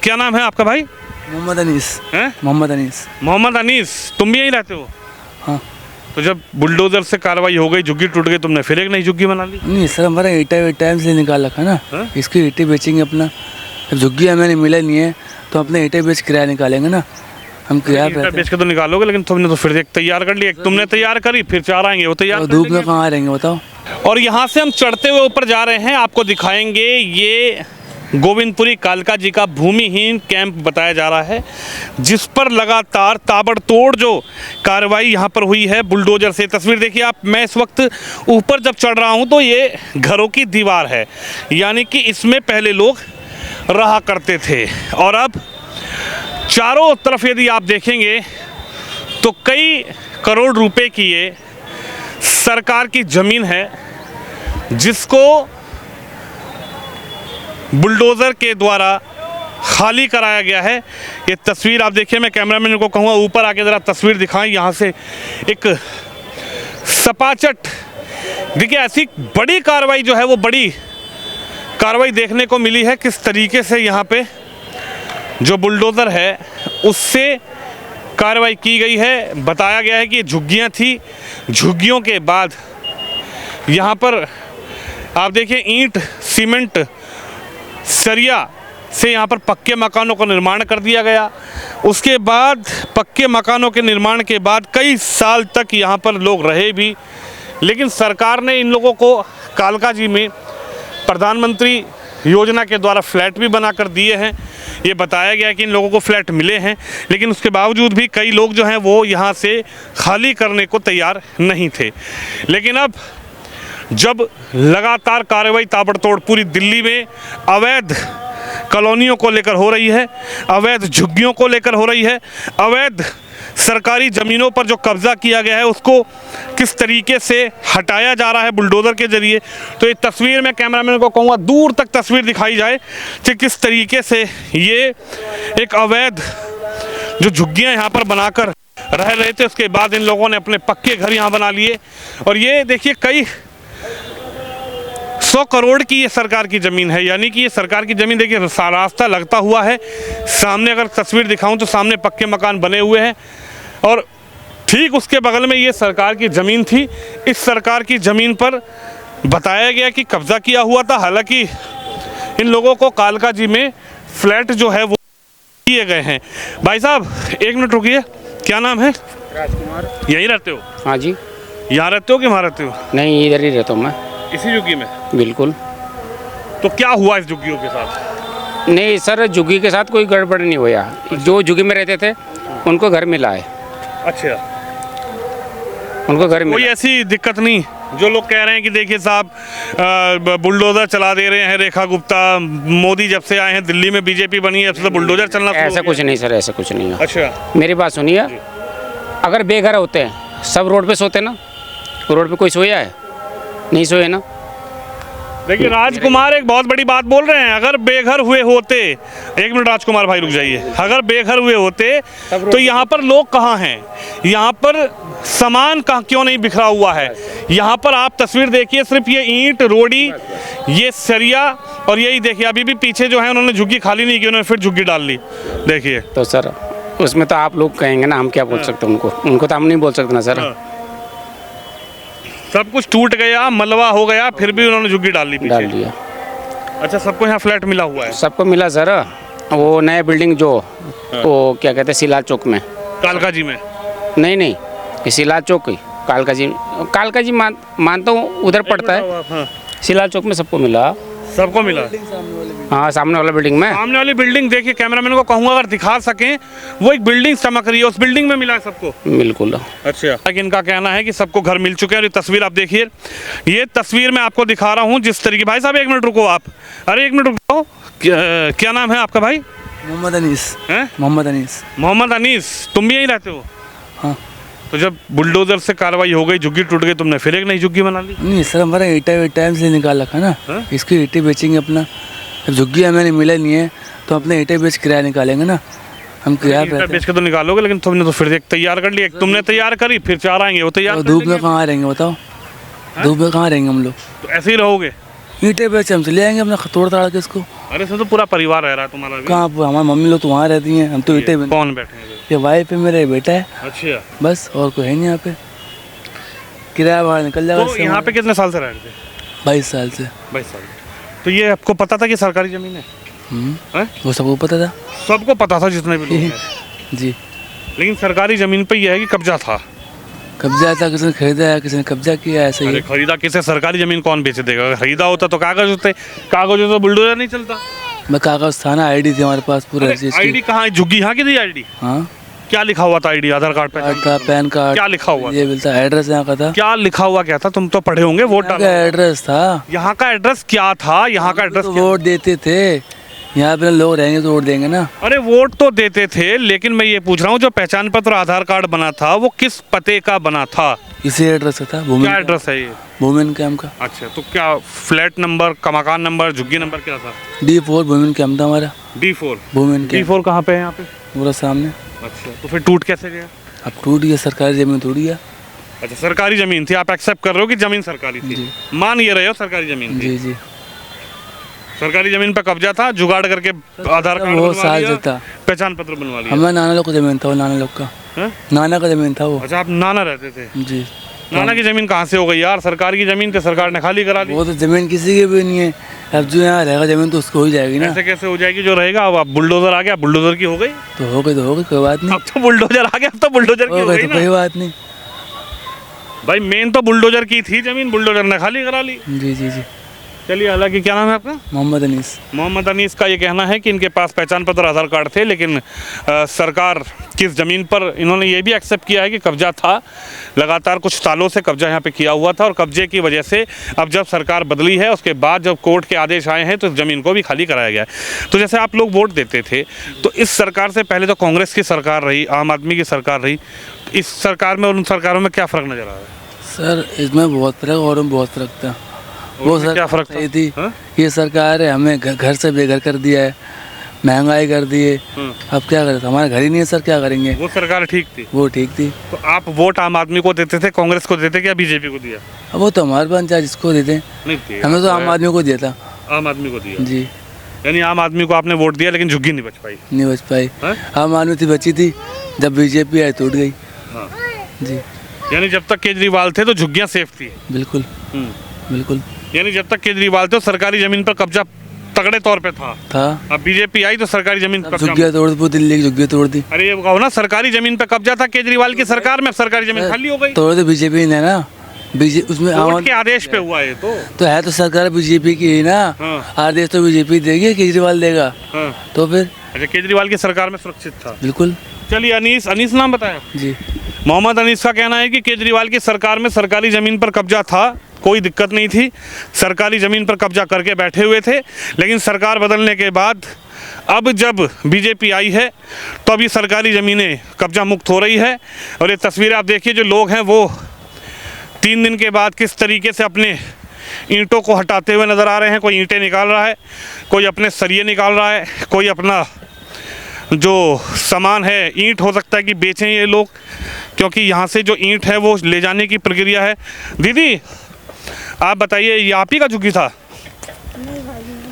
क्या नाम है आपका भाई? मोहम्मद अनीस। हैं? मोहम्मद अनीस। मोहम्मद अनीस, तुम भी यहीं रहते हो? हाँ। तो जब बुलडोजर से कार्रवाई हो गई, झुग्गी टूट गई, तुमने फिर एक नई झुग्गी बना ली? नहीं सर, हमारा ईटा टाइम से निकाल रखा ना। हाँ? इसकी ईटे बेचेंगे अपना। अब झुग्गी हमें मिला नहीं है तो अपने ईटे बेच किराया निकालेंगे ना। हम किराया ईंटा बेच के तो निकालोगे, लेकिन तुमने तो फिर एक तैयार कर ली। एक तुमने तैयार करी, फिर 4 आएंगे वो तैयार तो कर धूप में लेंगे। कहाँ रहेंगे बताओ। और यहाँ से हम चढ़ते हुए ऊपर जा रहे हैं, आपको दिखाएंगे। ये गोविंदपुरी कालका जी का भूमिहीन कैंप बताया जा रहा है, जिस पर लगातार ताबड़तोड़ जो कार्रवाई यहाँ पर हुई है बुलडोजर से। तस्वीर देखिए आप। मैं इस वक्त ऊपर जब चढ़ रहा हूँ तो ये घरों की दीवार है, यानी कि इसमें पहले लोग रहा करते थे। और अब चारों तरफ यदि आप देखेंगे तो कई करोड़ रुपए की ये सरकार की ज़मीन है, जिसको बुलडोज़र के द्वारा खाली कराया गया है। ये तस्वीर आप देखिए। मैं कैमरामैन को कहूँगा ऊपर आके ज़रा तस्वीर दिखाएं। यहाँ से एक सपाचट देखिए, ऐसी बड़ी कार्रवाई जो है वो बड़ी कार्रवाई देखने को मिली है। किस तरीके से यहाँ पे जो बुलडोज़र है उससे कार्रवाई की गई है। बताया गया है कि ये झुग्गियाँ थी, झुग्गियों के बाद यहाँ पर आप देखिए ईंट, सीमेंट, सरिया से यहाँ पर पक्के मकानों का निर्माण कर दिया गया। उसके बाद पक्के मकानों के निर्माण के बाद कई साल तक यहाँ पर लोग रहे भी, लेकिन सरकार ने इन लोगों को कालका जी में प्रधानमंत्री योजना के द्वारा फ्लैट भी बना कर दिए हैं। ये बताया गया है कि इन लोगों को फ्लैट मिले हैं, लेकिन उसके बावजूद भी कई लोग जो हैं वो यहाँ से खाली करने को तैयार नहीं थे। लेकिन अब जब लगातार कार्रवाई ताबड़तोड़ पूरी दिल्ली में अवैध कॉलोनियों को लेकर हो रही है, अवैध झुग्गियों को लेकर हो रही है, अवैध सरकारी ज़मीनों पर जो कब्ज़ा किया गया है उसको किस तरीके से हटाया जा रहा है बुलडोज़र के ज़रिए। तो ये तस्वीर में कैमरामैन को कहूँगा दूर तक तस्वीर दिखाई जाए कि किस तरीके से ये एक अवैध जो झुग्गियाँ यहाँ पर बनाकर रह रहे थे, उसके बाद इन लोगों ने अपने पक्के घर यहाँ बना लिए। और ये देखिए कई 100 करोड़ की ये सरकार की ज़मीन है, यानी कि ये सरकार की ज़मीन देखिए रास्ता लगता हुआ है। सामने अगर तस्वीर दिखाऊं तो सामने पक्के मकान बने हुए हैं और ठीक उसके बगल में ये सरकार की ज़मीन थी। इस सरकार की ज़मीन पर बताया गया कि कब्ज़ा किया हुआ था। हालांकि इन लोगों को कालका जी में फ्लैट जो है वो किए गए हैं। भाई साहब एक मिनट रुकिए, क्या नाम है? राजकुमार। यहीं रहते हो? हाँ जी। यहाँ रहते हो कि वहाँ रहते हो? नहीं, इधर ही रहता हूँ मैं। इसी झुग्गी में? बिल्कुल। तो क्या हुआ इस झुग्गियों के साथ? नहीं सर, झुग्गी के साथ कोई गड़बड़ नहीं हुआ। जो झुग्गी में रहते थे उनको घर मिला है। अच्छा, उनको घर कोई मिला। ऐसी दिक्कत नहीं? जो लोग कह रहे हैं कि देखिए साहब बुलडोज़र चला दे रहे हैं रेखा गुप्ता, मोदी जब से आए हैं दिल्ली में बीजेपी बनी है, अब से तो बुलडोज़र चलना शुरू हो ऐसा गया। कुछ नहीं सर, ऐसा कुछ नहीं है। अच्छा, मेरी बात सुनिए, अगर बेघर होते हैं सब रोड पे सोते ना? रोड पे कोई सोया है? नहीं सोए ना। देखिए राजकुमार एक बहुत बड़ी बात बोल रहे हैं। अगर बेघर हुए होते, एक मिनट राजकुमार भाई रुक जाइए, अगर बेघर हुए होते तो यहाँ पर लोग कहाँ हैं? यहाँ पर सामान कहाँ क्यों नहीं बिखरा हुआ है? यहाँ पर आप तस्वीर देखिए, सिर्फ ये ईंट, रोड़ी, ये सरिया और यही देखिए। अभी भी पीछे जो है उन्होंने झुग्गी खाली नहीं की, उन्होंने फिर झुग्गी डाल ली। देखिए तो सर उसमें तो आप लोग कहेंगे ना, हम क्या बोल सकते हैं उनको तो हम नहीं बोल सकते ना सर। सब कुछ टूट गया, मलबा हो गया, फिर भी उन्होंने झुग्गी डाल ली पीछे। डाल दिया। अच्छा, सबको यहाँ फ्लैट मिला हुआ है? सबको मिला सर। वो नया बिल्डिंग जो वो क्या कहते हैं सिला चौक में। कालका जी में? नहीं, सिला चौक ही कालका जी मानता हूँ उधर पड़ता है। हाँ। सिला चौक में सबको मिला। सबको मिला? हाँ, सामने वाला बिल्डिंग में। सामने वाली बिल्डिंग देखिए, कैमरामैन को कहूँगा अगर दिखा सकें, वो एक बिल्डिंग चमक रही है, उस बिल्डिंग में मिला है सबको? बिल्कुल। अच्छा, लेकिन इनका कहना है कि सबको घर मिल चुके हैं। और ये तस्वीर आप देखिए, ये तस्वीर मैं आपको दिखा रहा हूँ जिस तरीके। भाई साहब एक मिनट रुको आप, अरे एक मिनट रुको। क्या नाम है आपका भाई? मोहम्मद अनीस। हैं? मोहम्मद अनीस। मोहम्मद अनीस, तुम भी यहीं रहते हो? हाँ। तो जब बुलडोज़र से कार्रवाई हो गई, झुग्गी टूट गई, तुमने फिर एक नई झुग्गी बना ली? नहीं सर, हमारा ईटा टाइम से निकाल रखा ना। हाँ? इसकी ईटे बेचेंगे अपना। अब झुग्गी हमें मिला नहीं है तो अपने ईटे बेच किराया निकालेंगे ना। हम किराया ईंटा बेच के तो निकालोगे, लेकिन तुमने तो फिर एक तैयार कर ली। एक तुमने तैयार करी, फिर 4 आएंगे वो तैयार तो कर धूप में लेंगे। कहाँ रहेंगे बताओ। धूप में कहाँ रहेंगे हम लोग। तो ऐसे ही रहोगे? ईंटें बेच हम चले आएंगे अपना तोड़ ताड़ के इसको। अरे इसमें तो पूरा परिवार रह रहा है तुम्हारा भी। कहाँ हमारी मम्मी लोग तो वहाँ रहती हैं, हम तो ईंटें बेच। कौन बैठे हैं? ये वाइफ है, मेरा ये बेटा है, अच्छा, बस और कोई है नहीं यहाँ पे। किराया भाड़ा निकल जाएगा तो इससे यहाँ हमारा। पे कितने साल से रह रहे थे? 22 साल से। 22 साल। तो ये आपको पता था कि सरकारी जमीन है? हैं? वो सबको पता था। सबको पता था जितने भी लोग हैं। जी। लेकिन सरकारी जमीन पे यह है कि कब्जा था। कब्जा था, किसी ने खरीदा है, किसी ने कब्जा किया है, ऐसे अरे ही। खरीदा किसे? सरकारी जमीन कौन बेच देगा? अगर खरीदा होता तो कागज होते, कागज होते तो बुलडोजर नहीं चलता। मैं कागज था ना, आईडी थी हमारे पास पूरे हर चीज़ की। आईडी कहाँ है? झुग्गी यहाँ की थी आईडी? हाँ, क्या लिखा हुआ था आईडी? आधार कार्ड पे कार्ड था, पैन कार्ड। क्या लिखा हुआ? ये मिलता, एड्रेस यहाँ का था। क्या लिखा हुआ क्या था? तुम तो पढ़े होंगे। वोट यहाँ डाला। का एड्रेस था। यहाँ का एड्रेस क्या था? यहाँ का एड्रेस तो क्या? वोट देते थे, यहाँ पे लोग रहेंगे तो वोट देंगे ना। अरे वोट तो देते थे, लेकिन मैं ये पूछ रहा हूँ जो पहचान पत्र आधार कार्ड बना था वो किस पते का बना था? इसी एड्रेस का था, क्या एड्रेस है ये? वुमेन कैम्प का। अच्छा, तो क्या फ्लैट नंबर, मकान नंबर, झुग्गी नंबर क्या था? D4 वुमेन कैम्प था हमारा। D4। वुमेन कैम्प D4 कहाँ पे है? यहाँ पे पूरा सामने। अच्छा, तो फिर टूट कैसे गया? अब टूट गया, सरकारी जमीन टूट गया। अच्छा, सरकारी जमीन थी। आप एक्सेप्ट कर रहे हो कि जमीन सरकारी थी? जी। मान ये रहे हो सरकारी जमीन थी। जी जी। सरकारी जमीन पे कब्जा था, जुगाड़ करके आधार कार्ड वो बनवा साल लिया, से था। पहचान पत्र बनवा लिया। हमारे नाना लोग का जमीन था, वो नाना लोग का। हैं? नाना का जमीन था वो। अच्छा, आप नाना रहते थे? जी। नाना की जमीन कहाँ से हो गई यार? सरकार की जमीन थी, सरकार ने खाली करा दी। वो तो जमीन किसी की भी नहीं है। अब जो यहाँ रहेगा जमीन तो उसको हो ही जाएगी ना। ऐसे कैसे हो जाएगी? जो रहेगा अब बुलडोजर आ गया, बुलडोजर की हो गई। तो हो गई, कोई बात नहीं। अब तो बुलडोजर आ गया, अब तो बुलडोजर की हो हो गई गई तो ना कोई बात नहीं। भाई। मेन तो बुलडोजर की थी जमीन, बुलडोजर ने खाली करा ली। जी जी जी। चलिए, हालांकि क्या नाम है आपका? मोहम्मद अनीस। मोहम्मद अनीस का ये कहना है कि इनके पास पहचान पत्र आधार कार्ड थे, लेकिन सरकार किस ज़मीन पर, इन्होंने ये भी एक्सेप्ट किया है कि कब्जा था। लगातार कुछ सालों से कब्जा यहाँ पे किया हुआ था और कब्जे की वजह से अब जब सरकार बदली है उसके बाद जब कोर्ट के आदेश आए हैं तो इस ज़मीन को भी खाली कराया गया है। तो जैसे आप लोग वोट देते थे तो इस सरकार से पहले तो कांग्रेस की सरकार रही, आम आदमी की सरकार रही, इस सरकार में और उन सरकारों में क्या फ़र्क नज़र आ रहा है? सर इसमें बहुत फर्क और में बहुत फर्क था। वो उसमें क्या सरकार फ़र्क था? सही थी। हाँ? ये सरकार है हमें घर से बेघर कर दिया है, महंगाई कर दी है। अब क्या करें, हमारा घर ही नहीं है सर, क्या करेंगे। वो सरकार ठीक थी। वो ठीक थी। तो आप वोट आम आदमी को देते थे, कांग्रेस को देते क्या बीजेपी को दिया? अब वो तो हमारे पास चाहे जिसको देते, नहीं दिया। हमने तो आम आदमी को दिया था। आम आदमी को दिया। जी। यानी आम आदमी को आपने वोट दिया लेकिन झुग्गी नहीं बच पाई। नहीं बच पाई। हाँ? आम आदमी थी बची थी, जब बीजेपी आई टूट गई। हाँ। जी यानी जब तक केजरीवाल थे तो झुग्गियां सेफ थी। बिल्कुल बिल्कुल यानी जब तक केजरीवाल थे तो सरकारी जमीन पर कब्जा तगड़े तौर पे था। अब बीजेपी आई तो सरकारी जमीन पर कब्जा। झुग्गियाँ तोड़ दी, पूरी दिल्ली की झुग्गियाँ तोड़ दी। अरे ये कहो ना, सरकारी जमीन पे कब्जा था केजरीवाल की सरकार में, सरकारी जमीन खाली हो गई। तोड़ दे बीजेपी ने ना, उसमें कोर्ट के आदेश पे हुआ है तो है तो सरकार बीजेपी की ही ना। हाँ। आदेश तो बीजेपी देगी, केजरीवाल देगा। हाँ। तो फिर अच्छा, केजरीवाल की सरकार में सुरक्षित था। बिल्कुल। चलिए, अनीस नाम बताया जी। मोहम्मद अनीस का कहना है कि केजरीवाल की सरकार में सरकारी ज़मीन पर कब्जा था, कोई दिक्कत नहीं थी, सरकारी ज़मीन पर कब्जा करके बैठे हुए थे। लेकिन सरकार बदलने के बाद अब जब बीजेपी आई है तो अभी सरकारी ज़मीनें कब्जा मुक्त हो रही है। और ये तस्वीरें आप देखिए, जो लोग हैं वो 3 दिन के बाद किस तरीके से अपने ईंटों को हटाते हुए नज़र आ रहे हैं। कोई ईंटें निकाल रहा है, कोई अपने सरिये निकाल रहा है, कोई अपना जो सामान है, ईंट हो सकता है कि बेचें ये लोग, क्योंकि यहाँ से जो ईंट है वो ले जाने की प्रक्रिया है। दीदी आप बताइए, ये आप ही का झुग्गी था?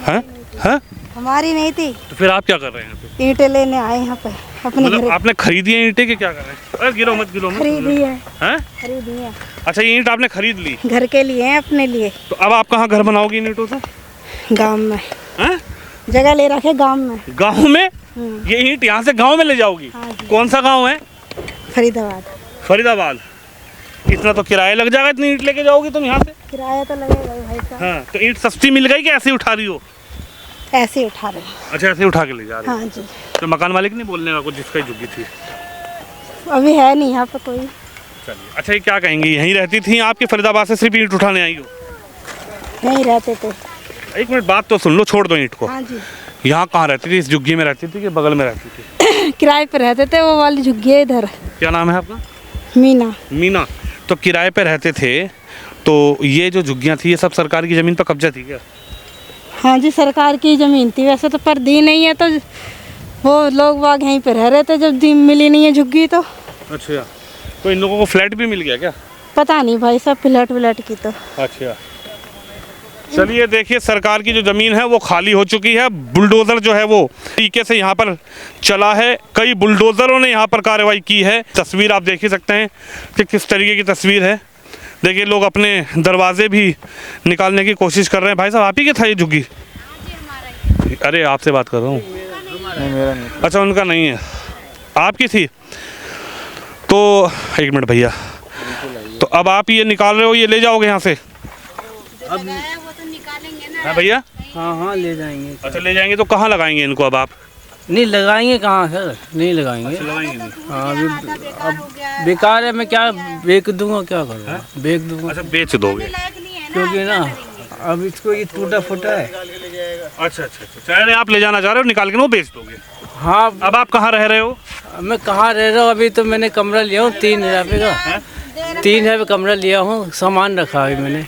हैं? हैं? हमारी नहीं थी। तो फिर आप क्या कर रहे हैं यहाँ पे? ईंटें लेने आए यहाँ पे अपने मतलब घर। आपने खरीदी है ईंटें कि क्या कर रहे हैं? अरे गिरो मत। खरीदी है। हैं? खरीदी है, अच्छा, ये ईंट आपने खरीद ली, घर के लिए है, अपने लिए। तो अब आप कहाँ घर बनाओगी इन ईंटों से? गांव में हैं? जगह ले रखे, गांव में। गाँव में? ये ईंट यहाँ से गाँव में ले जाओगी? हाँ जी। कौन सा गाँव है? फरीदाबाद। फरीदाबाद। इतना तो किराया लग जाएगा, इतनी ईंट लेके जाओगी तुम यहाँ से? किराया तो लगेगा ही भाई साहब। हाँ, तो ईंट सस्ती मिल गई कि ऐसे ही उठा रही हो? ऐसे ही उठा रहे हैं। अच्छा, ऐसे ही उठा के ले जा रही हो। हाँ जी। तो मकान मालिक नहीं बोलने का कुछ जिसका ही झुग्गी थी? अभी है नहीं यहाँ पे कोई। चलिए, अच्छा, ये क्या कहेंगी, यहीं रहती थी आपकी फरीदाबाद से सिर्फ ईंट उठाने आई हो? यहीं रहते थे। एक मिनट बात तो सुन लो, छोड़ दो ईंट को। हाँ जी। यहाँ कहाँ रहती थी? इस झुग्गी में रहती थी कि बगल में रहती थी? किराए पे रहते थे, वो वाली झुग्गी है इधर। क्या नाम है आपका? मीना। मीना। तो किराए पे रहते थे, तो ये जो झुग्गियाँ थी ये सब सरकार की ज़मीन पर कब्जा थी क्या? हाँ जी, सरकार की ज़मीन थी वैसे तो, पर दी नहीं है तो वो लोग बाग यहीं पे रह रहे थे जब दी मिली नहीं है झुग्गी तो। अच्छा, तो इन लोगों को फ्लैट भी मिल गया क्या? पता नहीं भाई साहब, फ्लैट व्लैट की तो। अच्छा, चलिए देखिए, सरकार की जो ज़मीन है वो खाली हो चुकी है। बुलडोज़र जो है वो तरीके से यहाँ पर चला है, कई बुलडोज़रों ने यहाँ पर कार्रवाई की है। तस्वीर आप देख ही सकते हैं कि किस तरीके की तस्वीर है। देखिए, लोग अपने दरवाजे भी निकालने की कोशिश कर रहे हैं। भाई साहब, आप ही के था ये झुग्गी? अरे आपसे बात कर रहा हूँ। मेरा नहीं। अच्छा, उनका नहीं है, आपकी थी। तो एक मिनट भैया, तो अब आप ये निकाल रहे हो, ये ले जाओगे यहाँ से? हाँ भैया, हाँ ले जाएंगे। अच्छा ले जाएंगे, तो कहाँ लगाएंगे इनको अब आप? नहीं लगाएंगे कहाँ सर, नहीं लगाएंगे। लगाएंगे नहीं। हाँ अभी अब बेकार है, मैं क्या बेच दूंगा, क्या करूँगा, बेच दूंगा। अच्छा बेच दोगे? क्योंकि ना अब इसको ये टूटा फूटा है। अच्छा अच्छा अच्छा, चलिए आप ले जाना चाह रहे हो, निकाल के वो बेच दोगे? हाँ अब आप कहाँ रह रहे हो? मैं कहाँ रह रहा हूँ, अभी तो मैंने कमरा लिया हूँ 3,000 रुपये का। 3,000 रुपये कमरा लिया हूँ, सामान रखा है मैंने।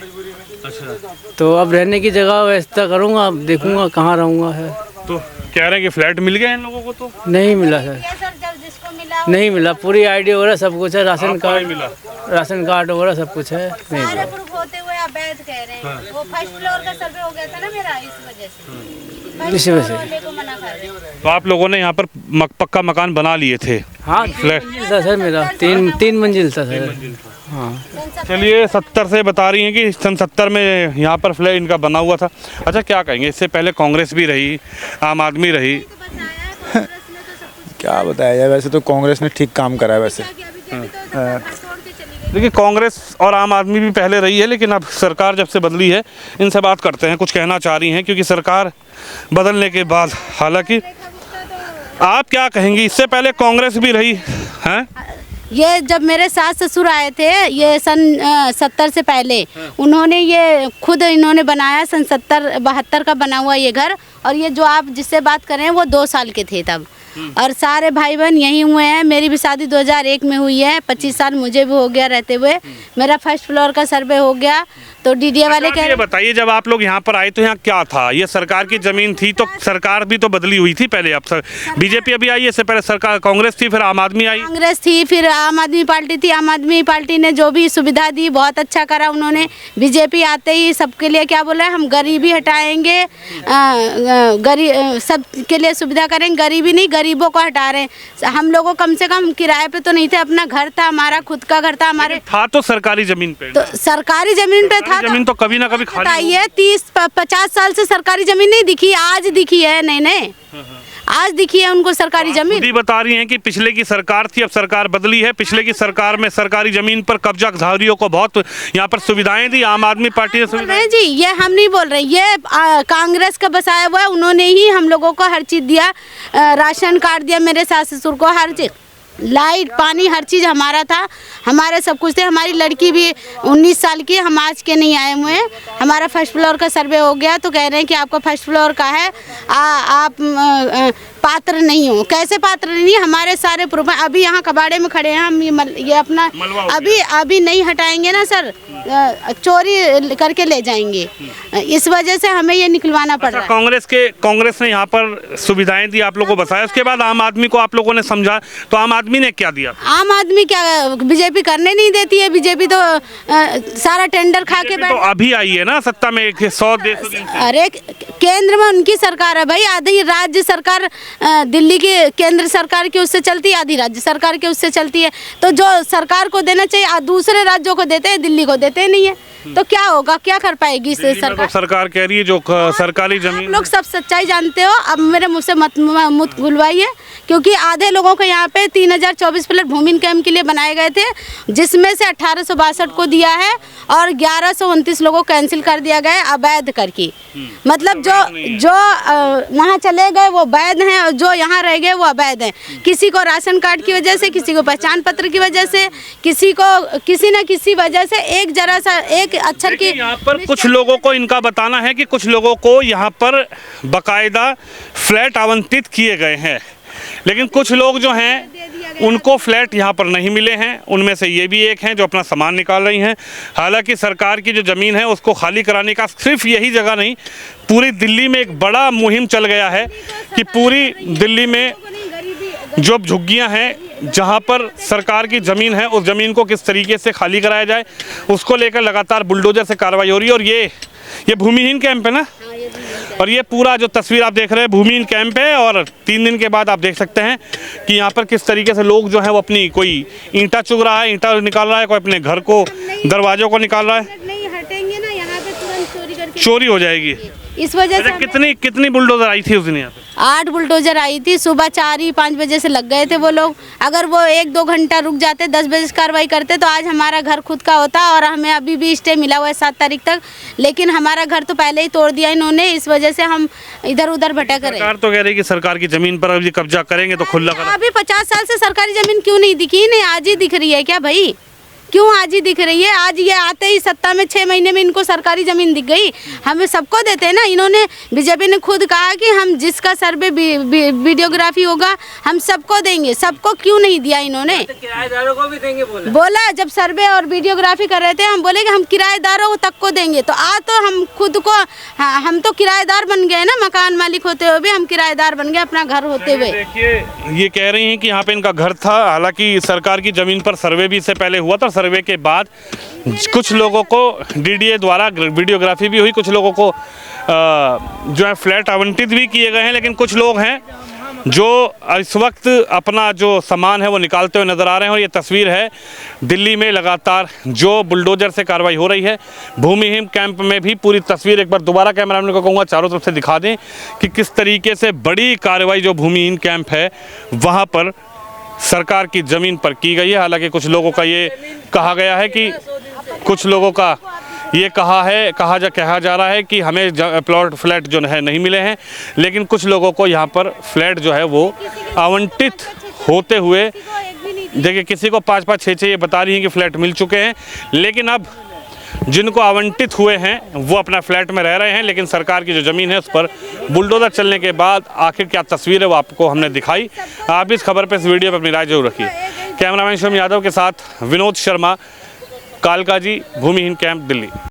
अच्छा, तो अब रहने की जगह व्यवस्था करूँगा, अब देखूँगा कहाँ रहूँगा है। तो कह रहे हैं कि फ्लैट मिल गया इन लोगों को? तो नहीं मिला सर, नहीं मिला। पूरी आईडी वगैरह सब कुछ है, राशन कार्ड मिला, राशन कार्ड वगैरह सब कुछ है, नहीं सारे मिला। प्रूफ होते हुए अवैध कह रहे हैं। वो फर्स्ट फ्लोर का सर्वे हो गया था ना मेरा, इस वजह से इसी वजह से। वाले को मना कर रहे हैं। तो आप लोगों ने यहाँ पर पक्का मकान बना लिए थे? हाँ फ्लैट 3 मंजिल था सर मेरा, तीन मंजिल था सर। हाँ चलिए, 70 से बता रही हैं कि सन 70 में यहाँ पर फ्लैट इनका बना हुआ था। अच्छा, क्या कहेंगे, इससे पहले कांग्रेस भी रही, आम आदमी रही। क्या बताया जाए, वैसे तो कांग्रेस ने ठीक काम करा है वैसे। देखिए, कांग्रेस और आम आदमी भी पहले रही है, लेकिन अब सरकार जब से बदली है, इनसे बात करते हैं, कुछ कहना चाह रही हैं। क्योंकि सरकार बदलने के बाद, हालांकि आप क्या कहेंगी, इससे पहले कांग्रेस भी रही हैं? ये जब मेरे सास ससुर आए थे, ये सन 70 से पहले, उन्होंने ये खुद इन्होंने बनाया, सन 70-72 का बना हुआ ये घर। और ये जो आप जिससे बात कर रहे हैं वो 2 साल के थे तब। और सारे भाई बहन यहीं हुए हैं। मेरी भी शादी 2001 में हुई है, 25 साल मुझे भी हो गया रहते हुए। मेरा फर्स्ट फ्लोर का सर्वे हो गया। तो डीडीए वाले कह ये बताइए, जब आप लोग यहाँ पर आए तो यहाँ क्या था? ये सरकार की जमीन थी, तो सरकार भी तो बदली हुई थी पहले। अब बीजेपी अभी आई है, इससे पहले सरकार कांग्रेस थी, फिर आम आदमी आई। कांग्रेस थी, फिर आम आदमी पार्टी थी। आम आदमी पार्टी ने जो भी सुविधा दी बहुत अच्छा करा उन्होंने। बीजेपी आते ही सबके लिए क्या बोला, हम गरीबी हटाएंगे, गरीब सबके लिए सुविधा करेंगे, गरीबी नहीं गरीबों को हटा रहे हैं। हम लोगों कम से कम किराए पे तो नहीं थे, अपना घर था, हमारा खुद का घर था। हमारे था तो सरकारी जमीन पे, तो सरकारी जमीन पे था। जमीन तो कभी ना कभी खाली बताइए, 30-50 साल से सरकारी जमीन नहीं दिखी, आज दिखी है। नहीं आज दिखी है उनको सरकारी जमीन। खुद ही बता रही हैं कि पिछले की सरकार थी, अब सरकार बदली है। पिछले की सरकार में सरकारी जमीन पर कब्जाधारियों को बहुत यहाँ पर सुविधाएं दी, आम आदमी पार्टी ने सुविधाएं। जी, ये हम नहीं बोल रहे, ये कांग्रेस का बसाया हुआ है। उन्होंने ही हम लोगों को हर चीज़ दिया, राशन कार्ड दिया मेरे सास ससुर को, हर चीज़, लाइट पानी हर चीज़ हमारा था, हमारे सब कुछ थे। हमारी लड़की भी 19 साल की, हम आज के नहीं आए हुए हैं। हमारा फर्स्ट फ्लोर का सर्वे हो गया, तो कह रहे हैं कि आपका फर्स्ट फ्लोर का है, आप पात्र नहीं हो। कैसे पात्र नहीं? हमारे सारे प्रूफ हैं। अभी यहाँ कबाड़े में खड़े हैं हम, ये अपना अभी नहीं हटाएंगे ना सर, चोरी करके ले जाएंगे। इस वजह से हमें ये निकलवाना पड़ रहा है। कांग्रेस ने यहाँ पर सुविधाएं दी, आप लोगों को बसाया, उसके बाद आम आदमी को आप लोगों ने समझा, तो आम आदमी ने क्या दिया? आम आदमी क्या, बीजेपी करने नहीं देती है। बीजेपी तो सारा टेंडर खा के तो अभी आई है ना सत्ता में, 100-150 दिन से। अरे केंद्र में उनकी सरकार है भाई, आधी राज्य सरकार दिल्ली की केंद्र सरकार की उससे चलती है, आधी राज्य सरकार की उससे चलती है। तो जो सरकार को देना चाहिए दूसरे राज्यों को देते हैं, दिल्ली को देते नहीं है। तो क्या होगा, क्या कर पाएगी सरकार? सरकार कह रही है जो सरकारी जमीन, लोग सब सच्चाई जानते हो। अब मेरे मुँह से मत भूलवाइए, क्योंकि आधे लोगों को यहाँ पे 3024 प्लॉट भूमि कैम्प के लिए बनाए गए थे, जिसमें से 1862 को दिया है और 1129 लोगों को कैंसिल कर दिया गया अवैध करके। मतलब जो वहाँ चले गए वो वैध हैं, और जो यहाँ रह गए वो अवैध हैं। किसी को राशन कार्ड की वजह से, किसी को पहचान पत्र की वजह से, किसी को किसी न किसी वजह से एक जरा सा एक अक्षर की। यहाँ पर कुछ लोगों को इनका बताना है कि कुछ लोगों को यहाँ पर बकायदा फ्लैट आवंटित किए गए हैं, लेकिन कुछ लोग जो हैं उनको फ्लैट यहाँ पर नहीं मिले हैं। उनमें से ये भी एक हैं जो अपना सामान निकाल रही हैं। हालांकि सरकार की जो ज़मीन है उसको खाली कराने का सिर्फ यही जगह नहीं, पूरी दिल्ली में एक बड़ा मुहिम चल गया है कि पूरी दिल्ली में जो झुग्गियाँ हैं जहाँ पर सरकार की ज़मीन है, उस ज़मीन को किस तरीके से खाली कराया जाए, उसको लेकर लगातार बुलडोजर से कार्रवाई हो रही है। और ये ये भूमिहीन कैंप है ना, और ये पूरा जो तस्वीर आप देख रहे हैं भूमिहीन कैंप है। और 3 दिन के बाद आप देख सकते हैं कि यहाँ पर किस तरीके से लोग जो है वो अपनी कोई ईंटा चुग रहा है, ईंटा निकाल रहा है, कोई अपने घर को दरवाजों को निकाल रहा है। नहीं हटेंगे ना यहाँ पे तुरंत चोरी करके चोरी हो जाएगी। इस वजह से अच्छा, कितनी बुलडोजर आई थी उस दिन यहाँ पे? 8 बुलडोजर आई थी। सुबह 4-5 बजे से लग गए थे वो लोग। अगर वो 1-2 घंटा रुक जाते, 10 बजे से कार्रवाई करते तो आज हमारा घर खुद का होता। और हमें अभी भी स्टे मिला हुआ है 7 तारीख तक, लेकिन हमारा घर तो पहले ही तोड़ दिया इन्होंने। इस वजह से हम इधर उधर भटक रहे हैं। सरकार तो कह रही है कि सरकार की जमीन पर अभी कब्जा करेंगे तो खुला कर। अभी 50 साल से सरकारी जमीन क्यों नहीं दिखी? नहीं, आज ही दिख रही है क्या भाई? क्यों आज ही दिख रही है? आज ये आते ही सत्ता में 6 महीने में इनको सरकारी जमीन दिख गई। हमें सबको देते हैं ना। इन्होंने बीजेपी ने खुद कहा कि हम जिसका सर्वे वीडियोग्राफी होगा हम सबको देंगे। सबको क्यों नहीं दिया इन्होंने? किराएदारों को भी देंगे बोला जब सर्वे और वीडियोग्राफी कर रहे थे हम बोले कि हम किराएदारों तक को देंगे। तो आज तो हम खुद को हम तो किराएदार बन गए ना। मकान मालिक होते हुए भी हम किराएदार बन गए अपना घर होते हुए। देखिए ये कह रही हैं कि यहाँ पे इनका घर था, हालांकि सरकार की जमीन पर सर्वे भी इससे पहले हुआ था। सर्वे के बाद कुछ लोगों को डीडीए द्वारा वीडियोग्राफी भी हुई, कुछ लोगों को जो है फ्लैट आवंटित भी किए गए हैं। लेकिन कुछ लोग हैं जो इस वक्त अपना जो सामान है वो निकालते हुए नज़र आ रहे हैं। और ये तस्वीर है दिल्ली में लगातार जो बुलडोजर से कार्रवाई हो रही है। भूमिहीन कैंप में भी पूरी तस्वीर एक बार दोबारा कैमरामैन को कहूँगा चारों तरफ से दिखा दें कि किस तरीके से बड़ी कार्रवाई जो भूमिहीन कैंप है वहाँ पर सरकार की ज़मीन पर की गई है। हालांकि कुछ लोगों का ये कहा गया है कि कुछ लोगों का ये कहा जा रहा है कि हमें प्लॉट फ्लैट जो है नहीं मिले हैं। लेकिन कुछ लोगों को यहाँ पर फ्लैट जो है वो आवंटित होते हुए देखिए, किसी को 5-5, 6-6 ये बता रही हैं कि फ्लैट मिल चुके हैं। लेकिन अब जिनको आवंटित हुए हैं वो अपना फ्लैट में रह रहे हैं। लेकिन सरकार की जो ज़मीन है उस पर बुलडोज़र चलने के बाद आखिर क्या तस्वीर है वो आपको हमने दिखाई। आप इस खबर पर, इस वीडियो पर अपनी राय जरूर रखिए। कैमरामैन शिवम यादव के साथ विनोद शर्मा, कालकाजी, भूमिहीन कैंप, दिल्ली।